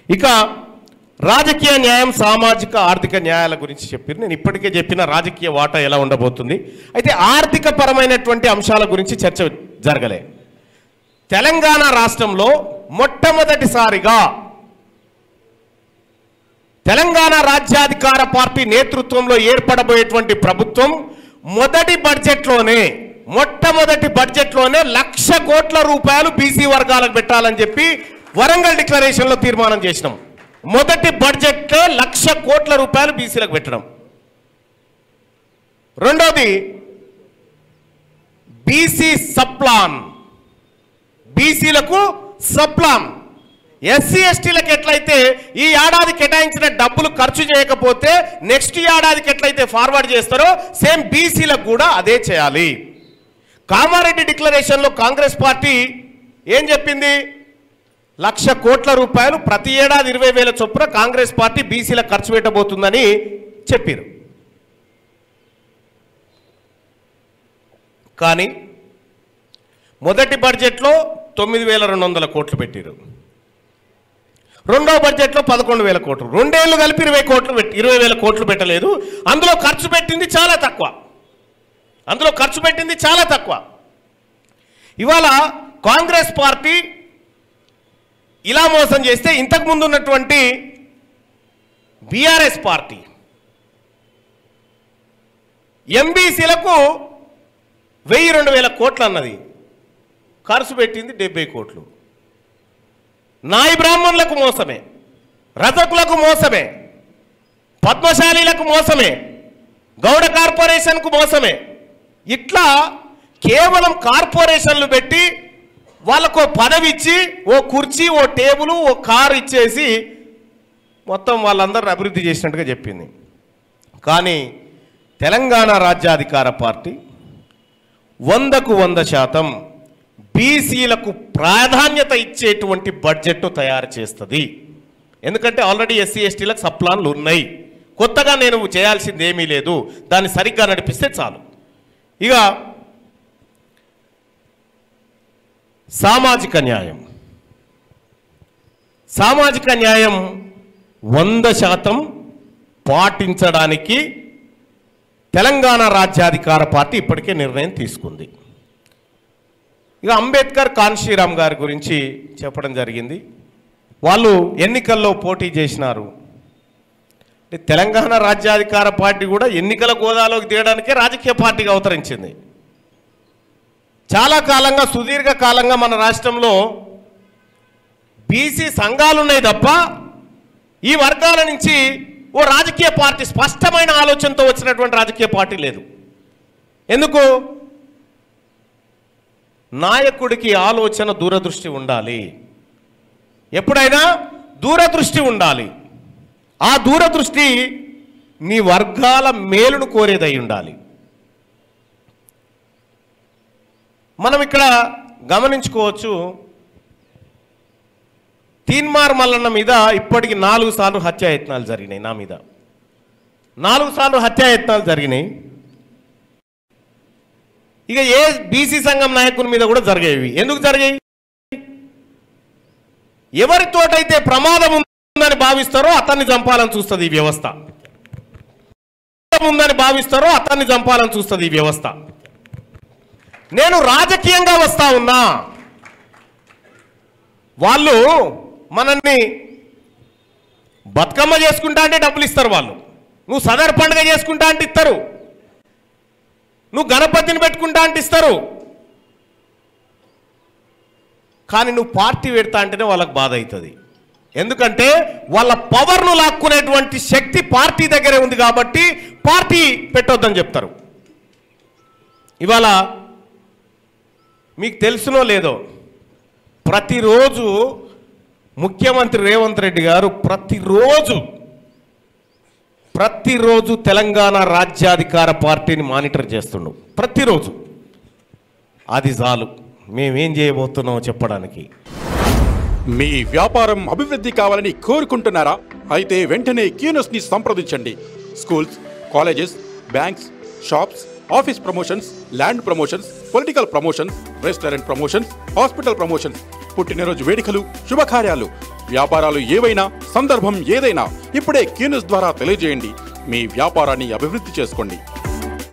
ఇక రాజకీయ న్యాయం, సామాజిక ఆర్థిక న్యాయాల గురించి చెప్పారు. నేను ఇప్పటికే చెప్పిన రాజకీయ వాటా ఎలా ఉండబోతుంది. అయితే ఆర్థిక పరమైనటువంటి అంశాల గురించి చర్చ జరగలే. తెలంగాణ రాష్ట్రంలో మొట్టమొదటిసారిగా తెలంగాణ రాజ్యాధికార పార్టీ నేతృత్వంలో ఏర్పడబోయేటువంటి ప్రభుత్వం మొట్టమొదటి బడ్జెట్లోనే 1,00,000 కోట్ల రూపాయలు బీసీ వర్గాలకు పెట్టాలని చెప్పి వరంగల్ డిక్లరేషన్లో తీర్మానం చేసినాం. మొదటి బడ్జెట్లో 1,00,000 కోట్ల రూపాయలు బీసీలకు పెట్టడం. రెండోది బీసీ సప్లాన్, బీసీలకు సప్లాన్. ఎస్సీ ఎస్టీలకు ఎట్లయితే ఈ ఏడాది కేటాయించిన డబ్బులు ఖర్చు చేయకపోతే నెక్స్ట్ ఏడాదికి ఎట్లయితే ఫార్వర్డ్ చేస్తారో సేమ్ బీసీలకు కూడా అదే చేయాలి. కామారెడ్డి డిక్లరేషన్లో కాంగ్రెస్ పార్టీ ఏం చెప్పింది? 1,00,000 కోట్ల రూపాయలు ప్రతి ఏడాది 20,000 చొప్పున కాంగ్రెస్ పార్టీ బీసీలకు ఖర్చు పెట్టబోతుందని చెప్పారు. కానీ మొదటి బడ్జెట్లో 9,200 కోట్లు పెట్టారు. రెండో బడ్జెట్లో 11,000 కోట్లు. రెండేళ్లు కలిపి 20,000 కోట్లు పెట్టలేదు. అందులో ఖర్చు పెట్టింది చాలా తక్కువ. ఇవాళ కాంగ్రెస్ పార్టీ ఇలా మోసం చేస్తే ఇంతకు ముందు ఉన్నటువంటి బీఆర్ఎస్ పార్టీ ఎంబీసీలకు 1,000-2,000 కోట్లు అన్నది, ఖర్చు పెట్టింది 70 కోట్లు. నాయి బ్రాహ్మణులకు మోసమే, రజకులకు మోసమే, పద్మశాలీలకు మోసమే, గౌడ కార్పొరేషన్కు మోసమే. ఇట్లా కేవలం కార్పొరేషన్లు పెట్టి వాళ్ళకు పదవి ఇచ్చి ఓ కుర్చీ, ఓ టేబుల్, ఓ కారు ఇచ్చేసి మొత్తం వాళ్ళందరిని అభివృద్ధి చేసినట్టుగా చెప్పింది. కానీ తెలంగాణ రాజ్యాధికార పార్టీ 100కు 100% బీసీలకు ప్రాధాన్యత ఇచ్చేటువంటి బడ్జెట్ను తయారు చేస్తుంది. ఎందుకంటే ఆల్రెడీ ఎస్సీ ఎస్టీలకు సప్లాన్లు ఉన్నాయి. కొత్తగా నేను చేయాల్సింది ఏమీ లేదు, దాన్ని సరిగ్గా నడిపిస్తే చాలు. ఇక సామాజిక న్యాయం 100% పాటించడానికి తెలంగాణ రాజ్యాధికార పార్టీ ఇప్పటికే నిర్ణయం తీసుకుంది. ఇక అంబేద్కర్ కాన్షీరామ్ గారి గురించి చెప్పడం జరిగింది. వాళ్ళు ఎన్నికల్లో పోటీ చేసినారు. తెలంగాణ రాజ్యాధికార పార్టీ కూడా ఎన్నికల గోదాలోకి దిగడానికే రాజకీయ పార్టీగా అవతరించింది. చాలా కాలంగా, సుదీర్ఘ కాలంగా మన రాష్ట్రంలో బీసీ సంఘాలు ఉన్నాయి తప్ప ఈ వర్గాల నుంచి ఓ రాజకీయ పార్టీ స్పష్టమైన ఆలోచనతో వచ్చినటువంటి రాజకీయ పార్టీ లేదు. ఎందుకు? నాయకుడికి ఆలోచన, దూరదృష్టి ఉండాలి. ఎప్పుడైనా దూరదృష్టి ఉండాలి. ఆ దూరదృష్టి మీ వర్గాల మేలును కోరేదై ఉండాలి. మనం ఇక్కడ గమనించుకోవచ్చు, తీన్మార్ మల్లన్న మీద ఇప్పటికి 4 సార్లు హత్యాయత్నాలు జరిగినాయి. నా మీద 4 సార్లు హత్యాయత్నాలు జరిగినాయి. ఇక ఏ బీసీ సంఘం నాయకుని మీద కూడా జరిగేవి. ఎందుకు జరిగాయి? ఎవరితోటైతే ప్రమాదం ఉందని భావిస్తారో అతన్ని చంపాలని చూస్తుంది ఈ వ్యవస్థ. నేను రాజకీయంగా వస్తా ఉన్నా, వాళ్ళు మనల్ని బతుకమ్మ చేసుకుంటా అంటే డబ్బులు ఇస్తారు. వాళ్ళు నువ్వు సదర్ పండుగ చేసుకుంటా అంటే ఇస్తారు, నువ్వు గణపతిని పెట్టుకుంటా అంటే ఇస్తారు. కానీ నువ్వు పార్టీ పెడతా అంటేనే వాళ్ళకి బాధ అవుతుంది. ఎందుకంటే వాళ్ళ పవర్ను లాక్కునేటువంటి శక్తి పార్టీ దగ్గరే ఉంది కాబట్టి పార్టీ పెట్టొద్దని చెప్తారు. ఇవాళ మీకు తెలుసునో లేదో, ప్రతిరోజు ముఖ్యమంత్రి రేవంత్ రెడ్డి గారు ప్రతిరోజు తెలంగాణ రాజ్యాధికార పార్టీని మానిటర్ చేస్తుండు. ప్రతిరోజు. అది చాలు మేమేం చేయబోతున్నామో చెప్పడానికి. మీ వ్యాపారం అభివృద్ధి కావాలని కోరుకుంటున్నారా? అయితే వెంటనే క్యూనస్ని సంప్రదించండి. Schools, colleges, banks, shops, office promotions, land promotions, political promotions, restaurant promotions, hospital promotions, పుట్టినరోజు వేడుకలు, శుభకార్యాలు, వ్యాపారాలు ఏవైనా, సందర్భం ఏదైనా ఇప్పుడే క్యూన్యూస్ ద్వారా తెలియజేయండి. మీ వ్యాపారాన్ని అభివృద్ధి చేసుకోండి.